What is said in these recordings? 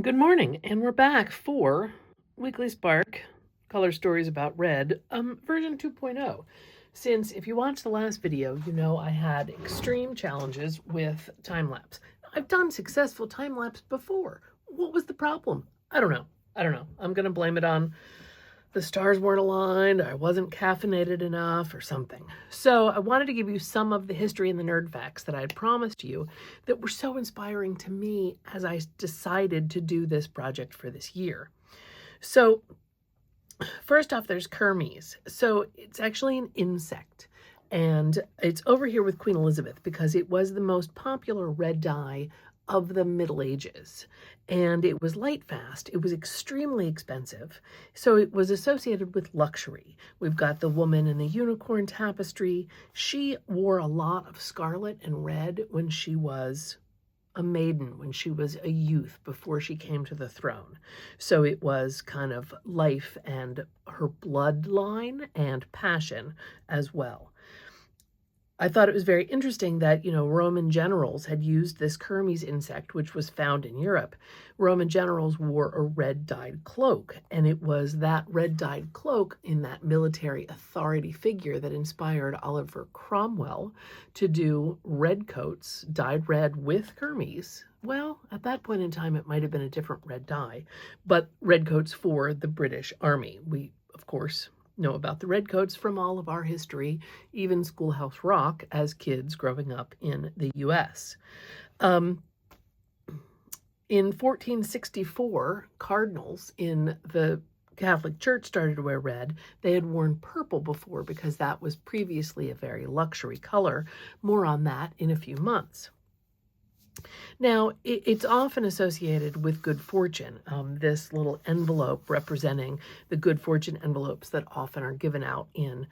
Good morning, and we're back for Weekly Spark Color Stories about Red, version 2.0. Since if you watched the last video, you know I had extreme challenges with time-lapse. I've done successful time-lapse before. What was the problem? I don't know. I'm going to blame it on the stars weren't aligned, I wasn't caffeinated enough, or something. So I wanted to give you some of the history and the nerd facts that I had promised you that were so inspiring to me as I decided to do this project for this year. So first off, there's Kermes. So it's actually an insect. And it's over here with Queen Elizabeth because it was the most popular red dye of the Middle Ages. And it was light fast. It was extremely expensive. So it was associated with luxury. We've got the woman in the unicorn tapestry. She wore a lot of scarlet and red when she was a maiden, when she was a youth before she came to the throne. So it was kind of life and her bloodline and passion as well. I thought it was very interesting that, Roman generals had used this Kermes insect, which was found in Europe. Roman generals wore a red-dyed cloak, and it was that red-dyed cloak in that military authority figure that inspired Oliver Cromwell to do red coats dyed red with Kermes. Well, at that point in time, it might have been a different red dye, but red coats for the British Army. We, of course, know about the redcoats from all of our history, even Schoolhouse Rock as kids growing up in the U.S. In 1464, cardinals in the Catholic Church started to wear red. They had worn purple before because that was previously a very luxury color. More on that in a few months. Now, it's often associated with good fortune, this little envelope representing the good fortune envelopes that often are given out in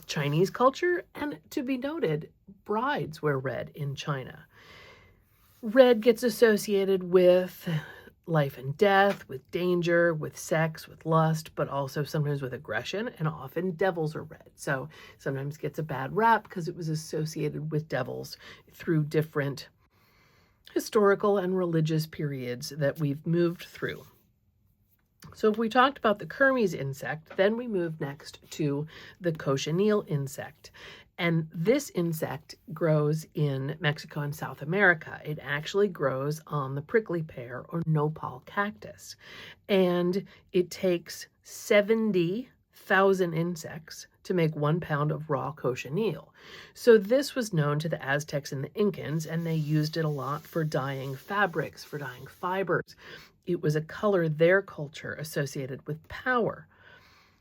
Chinese culture. And to be noted, brides wear red in China. Red gets associated with life and death, with danger, with sex, with lust, but also sometimes with aggression, and often devils are red. So sometimes gets a bad rap because it was associated with devils through different historical and religious periods that we've moved through. So if we talked about the Kermes insect, then we move next to the cochineal insect. And this insect grows in Mexico and South America. It actually grows on the prickly pear or nopal cactus. And it takes 70,000 insects to make 1 pound of raw cochineal. So this was known to the Aztecs and the Incans, and they used it a lot for dyeing fabrics, for dyeing fibers. It was a color their culture associated with power.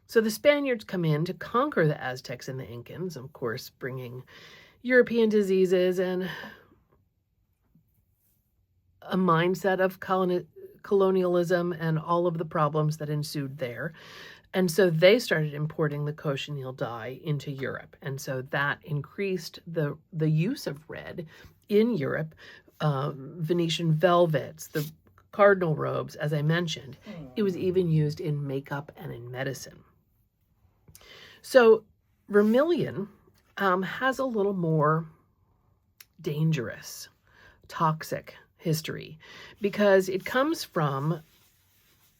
So the Spaniards come in to conquer the Aztecs and the Incans, of course, bringing European diseases and a mindset of colonialism and all of the problems that ensued there. And so they started importing the cochineal dye into Europe. And so that increased the use of red in Europe. Venetian velvets, the cardinal robes, as I mentioned. It was even used in makeup and in medicine. So vermilion has a little more dangerous, toxic history because it comes from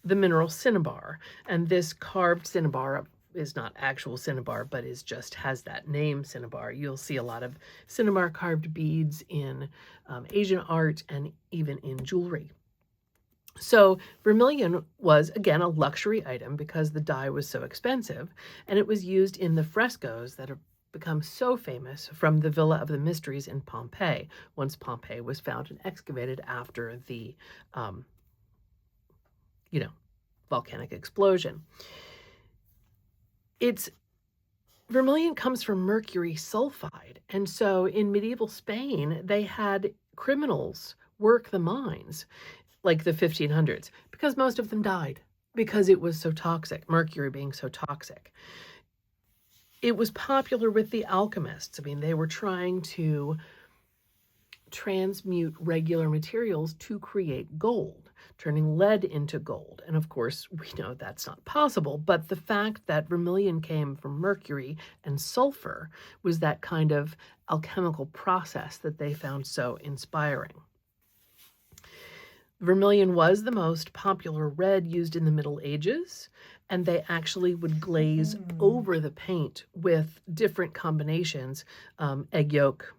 the mineral cinnabar, and this carved cinnabar is not actual cinnabar, but has that name cinnabar. You'll see a lot of cinnabar carved beads in Asian art and even in jewelry. So vermilion was, again, a luxury item because the dye was so expensive, and it was used in the frescoes that have become so famous from the Villa of the Mysteries in Pompeii, once Pompeii was found and excavated after the volcanic explosion. Vermilion comes from mercury sulfide. And so in medieval Spain, they had criminals work the mines like the 1500s because most of them died because it was so toxic, mercury being so toxic. It was popular with the alchemists. I mean, they were trying to transmute regular materials to create gold, turning lead into gold. And of course, we know that's not possible, but the fact that vermilion came from mercury and sulfur was that kind of alchemical process that they found so inspiring. Vermilion was the most popular red used in the Middle Ages, and they actually would glaze over the paint with different combinations, egg yolk,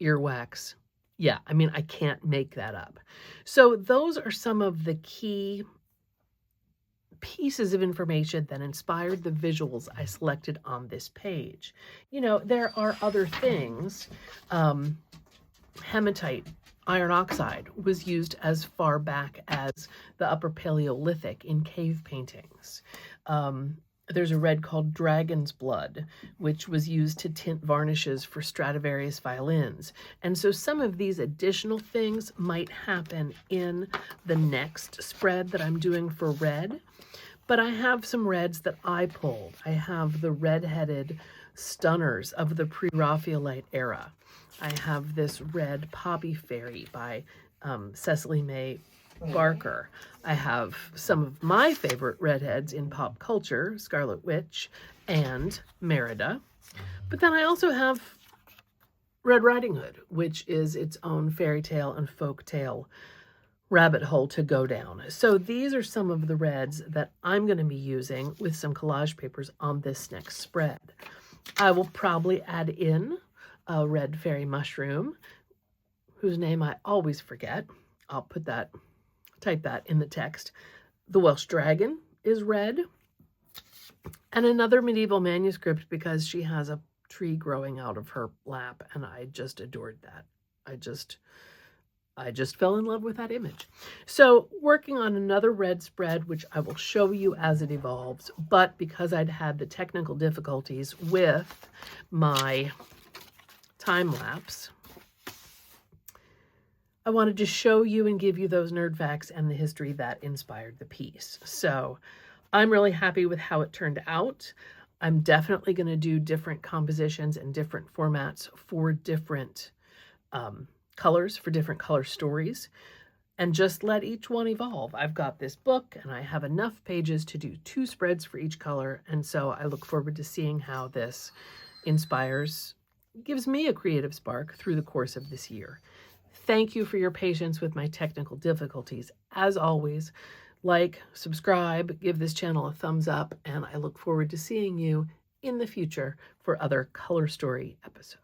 earwax. Yeah, I mean, I can't make that up. So those are some of the key pieces of information that inspired the visuals I selected on this page. You know, there are other things. Hematite, iron oxide, was used as far back as the Upper Paleolithic in cave paintings. There's a red called dragon's blood, which was used to tint varnishes for Stradivarius violins. And so some of these additional things might happen in the next spread that I'm doing for red. But I have some reds that I pulled. I have the red-headed stunners of the pre-Raphaelite era. I have this red Poppy Fairy by Cecily May Barker. I have some of my favorite redheads in pop culture, Scarlet Witch and Merida. But then I also have Red Riding Hood, which is its own fairy tale and folk tale rabbit hole to go down. So these are some of the reds that I'm going to be using with some collage papers on this next spread. I will probably add in a red fairy mushroom, whose name I always forget. I'll put that, type that in the text. The Welsh dragon is red. And another medieval manuscript because she has a tree growing out of her lap, and I just adored that. I just fell in love with that image. So working on another red spread, which I will show you as it evolves, but because I'd had the technical difficulties with my time lapse, I wanted to show you and give you those nerd facts and the history that inspired the piece. So I'm really happy with how it turned out. I'm definitely going to do different compositions and different formats for different colors, for different color stories, and just let each one evolve. I've got this book and I have enough pages to do 2 spreads for each color, and so I look forward to seeing how this inspires, gives me a creative spark through the course of this year. Thank you for your patience with my technical difficulties. As always, like, subscribe, give this channel a thumbs up, and I look forward to seeing you in the future for other color story episodes.